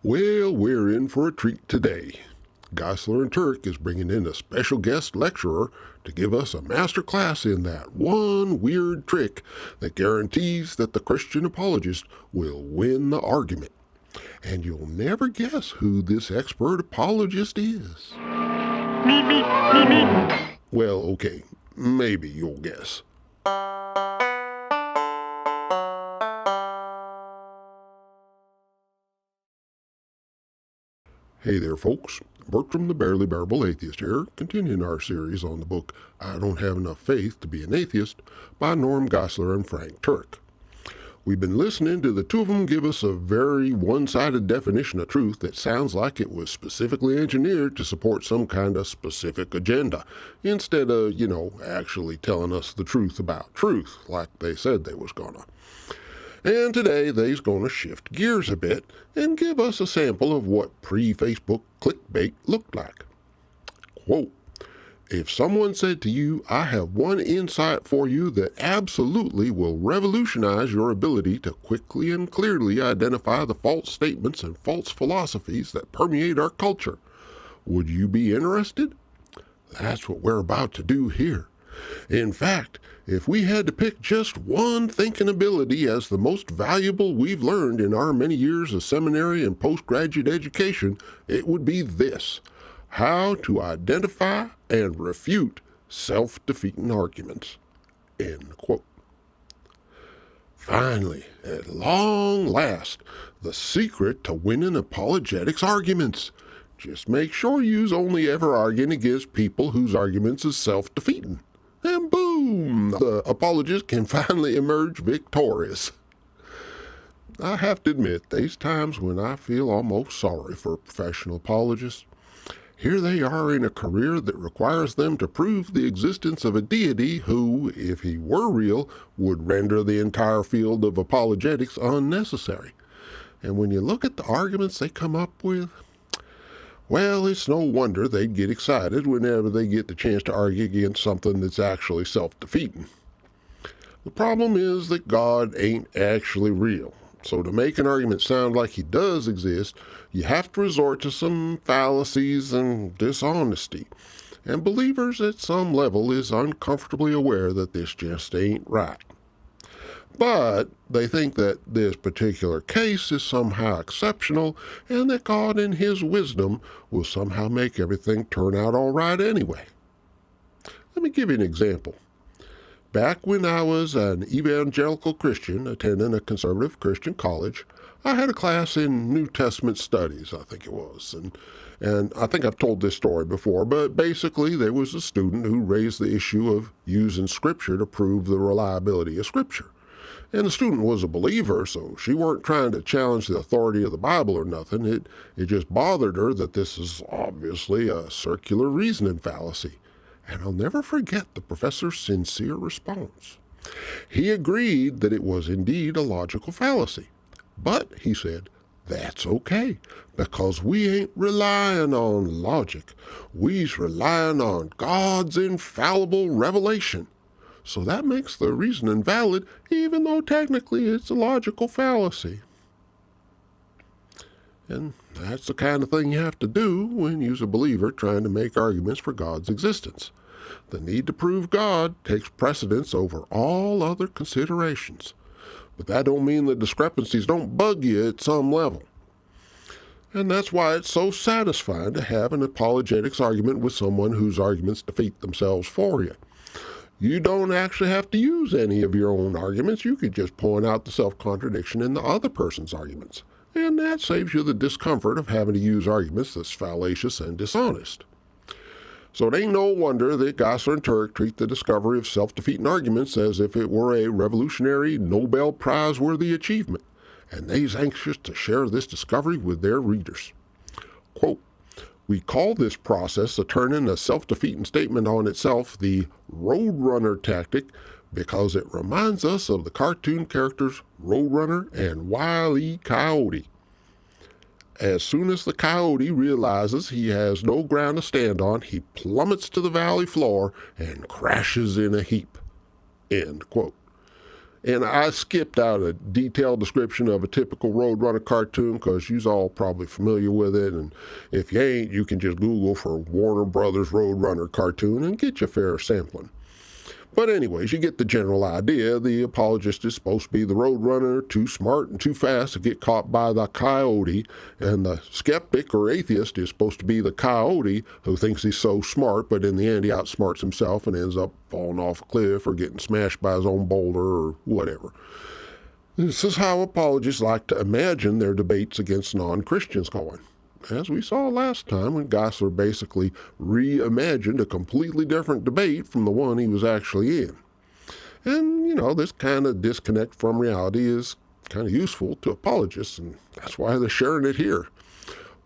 Well, we're in for a treat today. Geisler and Turek is bringing in a special guest lecturer to give us a master class in that one weird trick that guarantees that the Christian apologist will win the argument. And you'll never guess who this expert apologist is. Well, okay, maybe you'll guess. Hey there, folks. Bertram the Barely Bearable Atheist here, continuing our series on the book I Don't Have Enough Faith to Be an Atheist by Norm Geisler and Frank Turek. We've been listening to the two of them give us a very one-sided definition of truth that sounds like it was specifically engineered to support some kind of specific agenda, instead of, actually telling us the truth about truth, like they said they was gonna. And today they's going to shift gears a bit and give us a sample of what pre-Facebook clickbait looked like. Quote, "If someone said to you, 'I have one insight for you that absolutely will revolutionize your ability to quickly and clearly identify the false statements and false philosophies that permeate our culture,' would you be interested?" That's what we're about to do here. In fact, if we had to pick just one thinking ability as the most valuable we've learned in our many years of seminary and postgraduate education, it would be this: how to identify and refute self-defeating arguments. End quote. Finally, at long last, the secret to winning apologetics arguments. Just make sure you's only ever arguing against people whose arguments is self-defeating. And boom, the apologist can finally emerge victorious. I have to admit, there's times when I feel almost sorry for professional apologists. Here they are in a career that requires them to prove the existence of a deity who, if he were real, would render the entire field of apologetics unnecessary. And when you look at the arguments they come up with, well, it's no wonder they'd get excited whenever they get the chance to argue against something that's actually self-defeating. The problem is that God ain't actually real. So to make an argument sound like he does exist, you have to resort to some fallacies and dishonesty. And believers at some level is uncomfortably aware that this just ain't right. But they think that this particular case is somehow exceptional and that God in his wisdom will somehow make everything turn out all right anyway. Let me give you an example. Back when I was an evangelical Christian attending a conservative Christian college, I had a class in New Testament studies, I think it was. And I think I've told this story before, but basically there was a student who raised the issue of using Scripture to prove the reliability of Scripture. And the student was a believer, so she weren't trying to challenge the authority of the Bible or nothing. It just bothered her that this is obviously a circular reasoning fallacy. And I'll never forget the professor's sincere response. He agreed that it was indeed a logical fallacy. But, he said, that's okay, because we ain't relying on logic. We's relying on God's infallible revelation. So that makes the reasoning valid, even though technically it's a logical fallacy. And that's the kind of thing you have to do when you're a believer trying to make arguments for God's existence. The need to prove God takes precedence over all other considerations. But that don't mean the discrepancies don't bug you at some level. And that's why it's so satisfying to have an apologetics argument with someone whose arguments defeat themselves for you. You don't actually have to use any of your own arguments. You could just point out the self-contradiction in the other person's arguments. And that saves you the discomfort of having to use arguments that's fallacious and dishonest. So it ain't no wonder that Geisler and Turek treat the discovery of self-defeating arguments as if it were a revolutionary Nobel Prize-worthy achievement. And they's anxious to share this discovery with their readers. Quote, "We call this process of turning a self-defeating statement on itself the Roadrunner tactic because it reminds us of the cartoon characters Roadrunner and Wile E. Coyote. As soon as the coyote realizes he has no ground to stand on, he plummets to the valley floor and crashes in a heap." End quote. And I skipped out a detailed description of a typical Roadrunner cartoon because you's all probably familiar with it. And if you ain't, you can just Google for Warner Brothers Roadrunner cartoon and get your fair sampling. But anyways, you get the general idea. The apologist is supposed to be the roadrunner, too smart and too fast to get caught by the coyote, and the skeptic or atheist is supposed to be the coyote who thinks he's so smart, but in the end he outsmarts himself and ends up falling off a cliff or getting smashed by his own boulder or whatever. This is how apologists like to imagine their debates against non-Christians going. As we saw last time when Geisler basically reimagined a completely different debate from the one he was actually in. And, this kind of disconnect from reality is kind of useful to apologists, and that's why they're sharing it here.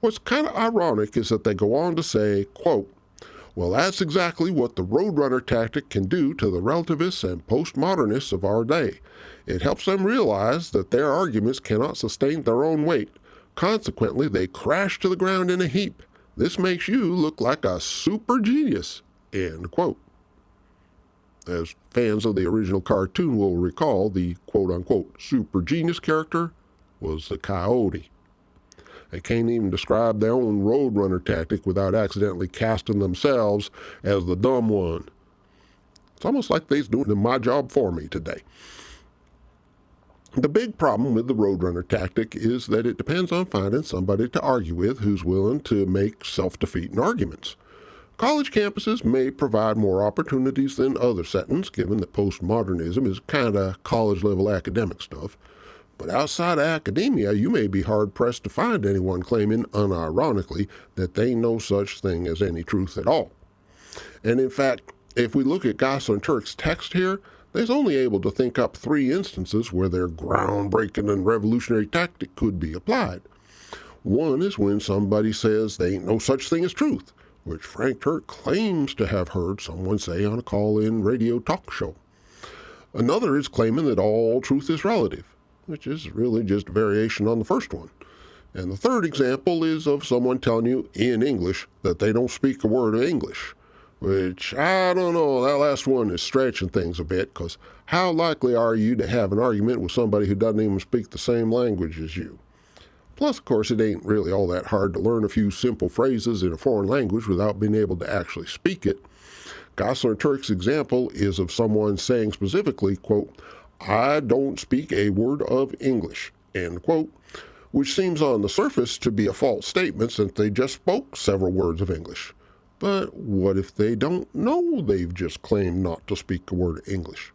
What's kind of ironic is that they go on to say, quote, "Well, that's exactly what the Roadrunner tactic can do to the relativists and postmodernists of our day. It helps them realize that their arguments cannot sustain their own weight. Consequently, they crash to the ground in a heap. This makes you look like a super genius." End quote. As fans of the original cartoon will recall, the quote-unquote super genius character was the coyote. They can't even describe their own Roadrunner tactic without accidentally casting themselves as the dumb one. It's almost like they's doing my job for me today. The big problem with the Roadrunner tactic is that it depends on finding somebody to argue with who's willing to make self-defeating arguments. College campuses may provide more opportunities than other settings, given that postmodernism is kind of college-level academic stuff. But outside of academia, you may be hard-pressed to find anyone claiming, unironically, that they know such thing as any truth at all. And in fact, if we look at Geisler and Turek's text here, they're only able to think up 3 instances where their groundbreaking and revolutionary tactic could be applied. One is when somebody says there ain't no such thing as truth, which Frank Turek claims to have heard someone say on a call-in radio talk show. Another is claiming that all truth is relative, which is really just a variation on the first one. And the third example is of someone telling you in English that they don't speak a word of English, which, I don't know, that last one is stretching things a bit, because how likely are you to have an argument with somebody who doesn't even speak the same language as you? Plus, of course, it ain't really all that hard to learn a few simple phrases in a foreign language without being able to actually speak it. Geisler and Turek's example is of someone saying specifically, quote, "I don't speak a word of English," end quote, which seems on the surface to be a false statement since they just spoke several words of English. But what if they don't know they've just claimed not to speak a word of English?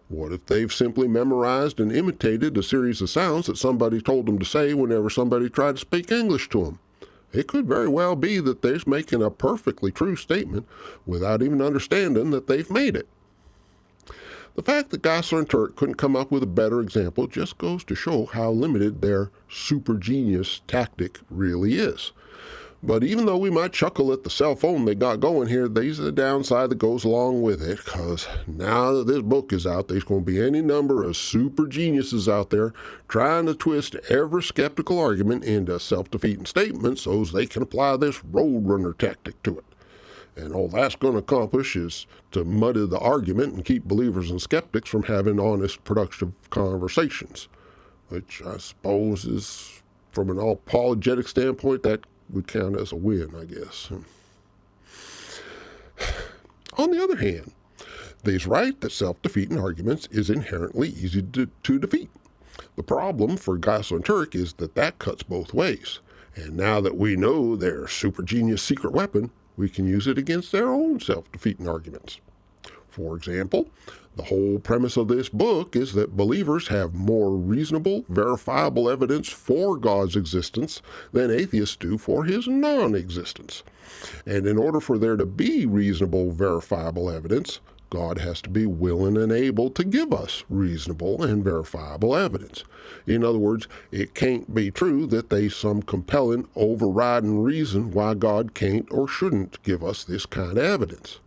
What if they've simply memorized and imitated a series of sounds that somebody told them to say whenever somebody tried to speak English to them? It could very well be that they're making a perfectly true statement without even understanding that they've made it. The fact that Geisler and Turek couldn't come up with a better example just goes to show how limited their super genius tactic really is. But even though we might chuckle at the cell phone they got going here, there's a downside that goes along with it, because now that this book is out, there's going to be any number of super geniuses out there trying to twist every skeptical argument into self-defeating statements so they can apply this Roadrunner tactic to it. And all that's going to accomplish is to muddy the argument and keep believers and skeptics from having honest, productive conversations, which I suppose is, from an apologetic standpoint, that would count as a win, I guess. On the other hand, they's right that self-defeating arguments is inherently easy to defeat. The problem for Geisler and Turek is that cuts both ways. And now that we know their super genius secret weapon, we can use it against their own self-defeating arguments. For example, the whole premise of this book is that believers have more reasonable, verifiable evidence for God's existence than atheists do for his non-existence. And in order for there to be reasonable, verifiable evidence, God has to be willing and able to give us reasonable and verifiable evidence. In other words, it can't be true that there's some compelling, overriding reason why God can't or shouldn't give us this kind of evidence.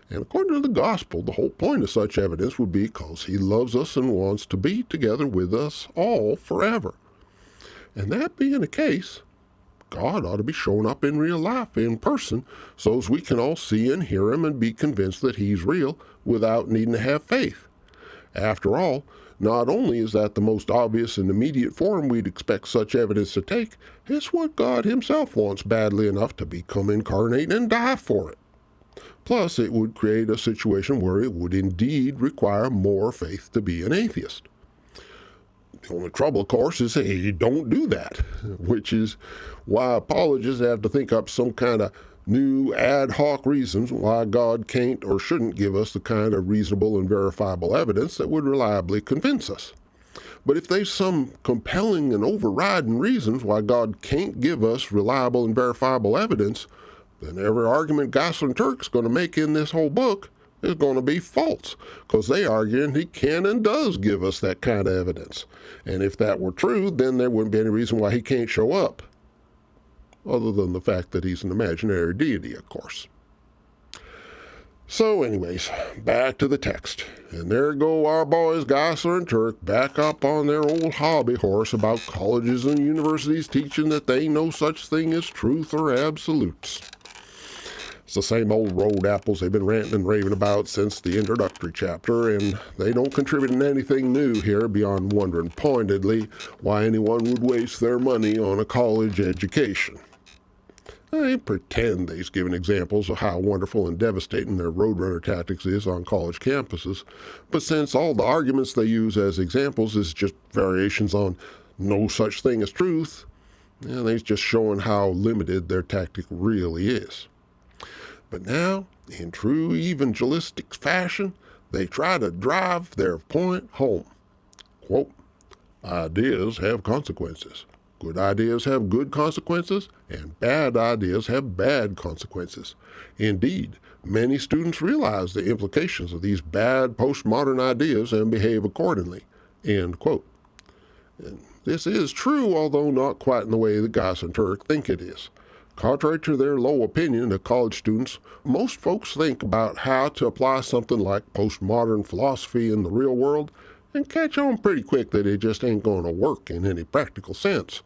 And according to the gospel, the whole point of such evidence would be because he loves us and wants to be together with us all forever. And that being the case, God ought to be showing up in real life, in person, so as we can all see and hear him and be convinced that he's real without needing to have faith. After all, not only is that the most obvious and immediate form we'd expect such evidence to take, it's what God himself wants badly enough to become incarnate and die for it. Plus, it would create a situation where it would indeed require more faith to be an atheist. The only trouble, of course, is you don't do that, which is why apologists have to think up some kind of new ad hoc reasons why God can't or shouldn't give us the kind of reasonable and verifiable evidence that would reliably convince us. But if there's some compelling and overriding reasons why God can't give us reliable and verifiable evidence, then every argument Geisler and Turek is going to make in this whole book is going to be false, because they arguing he can and does give us that kind of evidence. And if that were true, then there wouldn't be any reason why he can't show up, other than the fact that he's an imaginary deity, of course. So anyways, back to the text. And there go our boys Geisler and Turek back up on their old hobby horse about colleges and universities teaching that they ain't no such thing as truth or absolutes. It's the same old road apples they've been ranting and raving about since the introductory chapter, and they don't contribute in anything new here beyond wondering pointedly why anyone would waste their money on a college education. They pretend they's giving examples of how wonderful and devastating their roadrunner tactics is on college campuses, but since all the arguments they use as examples is just variations on no such thing as truth, they're just showing how limited their tactic really is. But now, in true evangelistic fashion, they try to drive their point home. Quote, ideas have consequences. Good ideas have good consequences, and bad ideas have bad consequences. Indeed, many students realize the implications of these bad postmodern ideas and behave accordingly. End quote. And this is true, although not quite in the way that Geisler and Turek think it is. Contrary to their low opinion of college students, most folks think about how to apply something like postmodern philosophy in the real world and catch on pretty quick that it just ain't going to work in any practical sense,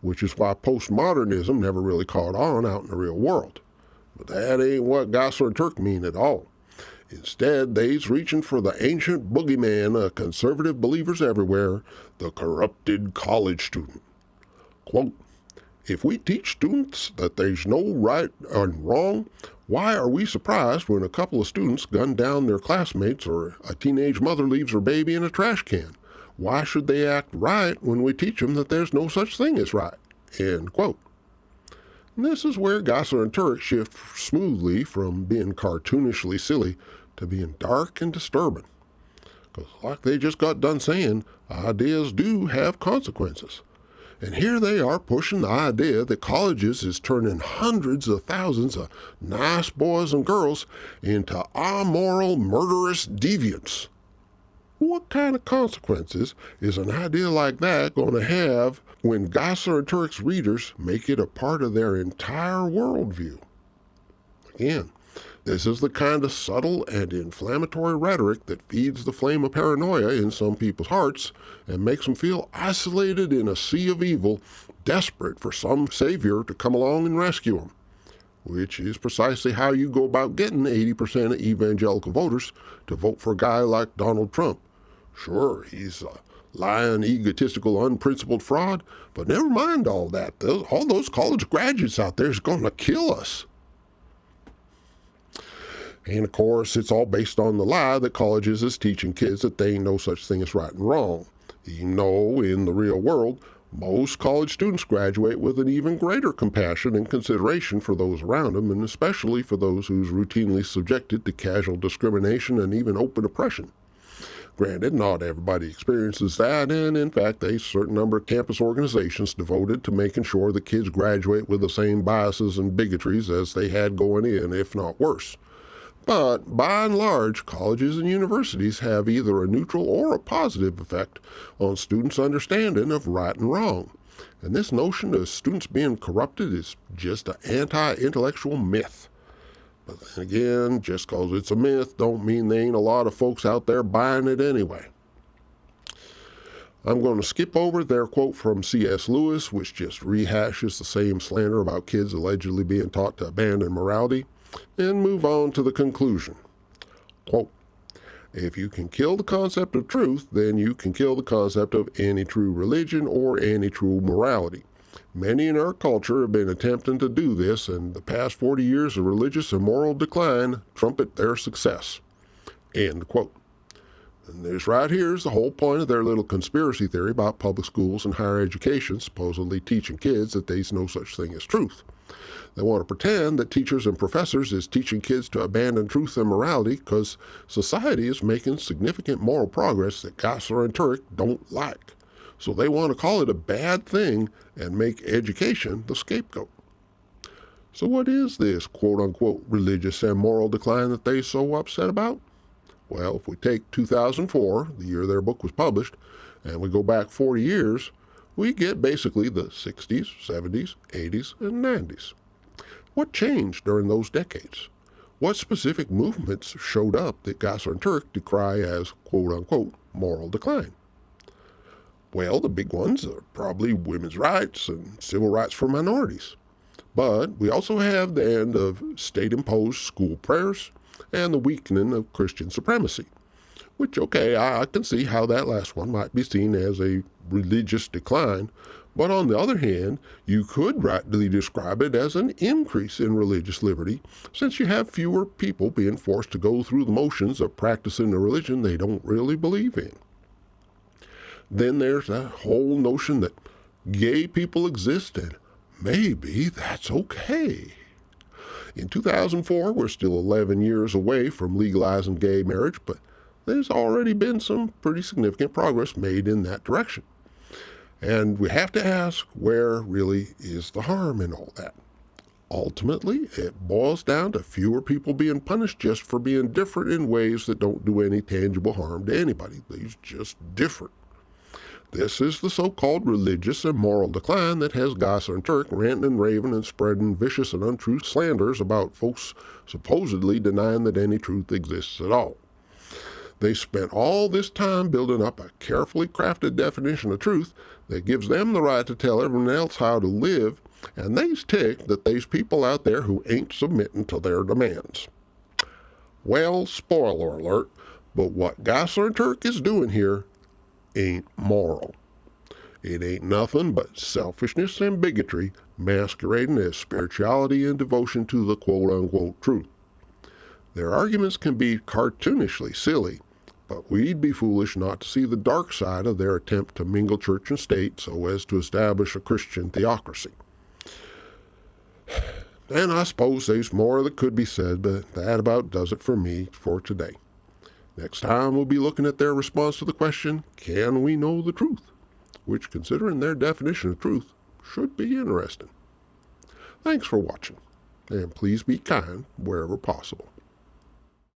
which is why postmodernism never really caught on out in the real world. But that ain't what Geisler and Turek mean at all. Instead, they's reaching for the ancient boogeyman of conservative believers everywhere, the corrupted college student. Quote, if we teach students that there's no right and wrong, why are we surprised when a couple of students gun down their classmates or a teenage mother leaves her baby in a trash can? Why should they act right when we teach them that there's no such thing as right? End quote. And this is where Geisler and Turek shift smoothly from being cartoonishly silly to being dark and disturbing. Because like they just got done saying, ideas do have consequences. And here they are pushing the idea that colleges is turning hundreds of thousands of nice boys and girls into amoral, murderous deviants. What kind of consequences is an idea like that going to have when Geisler and Turek's readers make it a part of their entire worldview? Again, this is the kind of subtle and inflammatory rhetoric that feeds the flame of paranoia in some people's hearts and makes them feel isolated in a sea of evil, desperate for some savior to come along and rescue them, which is precisely how you go about getting 80% of evangelical voters to vote for a guy like Donald Trump. Sure, he's a lying, egotistical, unprincipled fraud, but never mind all that. All those college graduates out there is going to kill us. And of course, it's all based on the lie that colleges is teaching kids that they ain't no such thing as right and wrong. Even though, in the real world, most college students graduate with an even greater compassion and consideration for those around them, and especially for those who's routinely subjected to casual discrimination and even open oppression. Granted, not everybody experiences that, and in fact, a certain number of campus organizations devoted to making sure the kids graduate with the same biases and bigotries as they had going in, if not worse. But, by and large, colleges and universities have either a neutral or a positive effect on students' understanding of right and wrong. And this notion of students being corrupted is just an anti-intellectual myth. But then again, just because it's a myth don't mean there ain't a lot of folks out there buying it anyway. I'm going to skip over their quote from C.S. Lewis, which just rehashes the same slander about kids allegedly being taught to abandon morality, and move on to the conclusion. Quote, If you can kill the concept of truth, then you can kill the concept of any true religion or any true morality. Many in our culture have been attempting to do this, and the past 40 years of religious and moral decline trumpet their success. End quote. And this right here is the whole point of their little conspiracy theory about public schools and higher education supposedly teaching kids that there's no such thing as truth. They want to pretend that teachers and professors is teaching kids to abandon truth and morality because society is making significant moral progress that Geisler and Turek don't like. So they want to call it a bad thing and make education the scapegoat. So what is this quote-unquote religious and moral decline that they're so upset about? Well, if we take 2004, the year their book was published, and we go back 40 years, we get basically the 60s, 70s, 80s, and 90s. What changed during those decades? What specific movements showed up that Geisler and Turek decry as quote-unquote moral decline? Well, the big ones are probably women's rights and civil rights for minorities. But we also have the end of state-imposed school prayers and the weakening of Christian supremacy, which, okay, I can see how that last one might be seen as a religious decline, but on the other hand, you could rightly describe it as an increase in religious liberty, since you have fewer people being forced to go through the motions of practicing a religion they don't really believe in. Then there's that whole notion that gay people exist and maybe that's okay. In 2004, we're still 11 years away from legalizing gay marriage, but there's already been some pretty significant progress made in that direction. And we have to ask, where really is the harm in all that? Ultimately, it boils down to fewer people being punished just for being different in ways that don't do any tangible harm to anybody. They're just different. This is the so-called religious and moral decline that has Geisler and Turek ranting and raving and spreading vicious and untrue slanders about folks supposedly denying that any truth exists at all. They spent all this time building up a carefully crafted definition of truth that gives them the right to tell everyone else how to live, and they's ticked that there's people out there who ain't submitting to their demands. Well, spoiler alert, but what Geisler and Turek is doing here ain't moral. It ain't nothing but selfishness and bigotry masquerading as spirituality and devotion to the quote-unquote truth. Their arguments can be cartoonishly silly, but we'd be foolish not to see the dark side of their attempt to mingle church and state so as to establish a Christian theocracy. And I suppose there's more that could be said, but that about does it for me for today. Next time we'll be looking at their response to the question, can we know the truth? Which, considering their definition of truth, should be interesting. Thanks for watching, and please be kind wherever possible.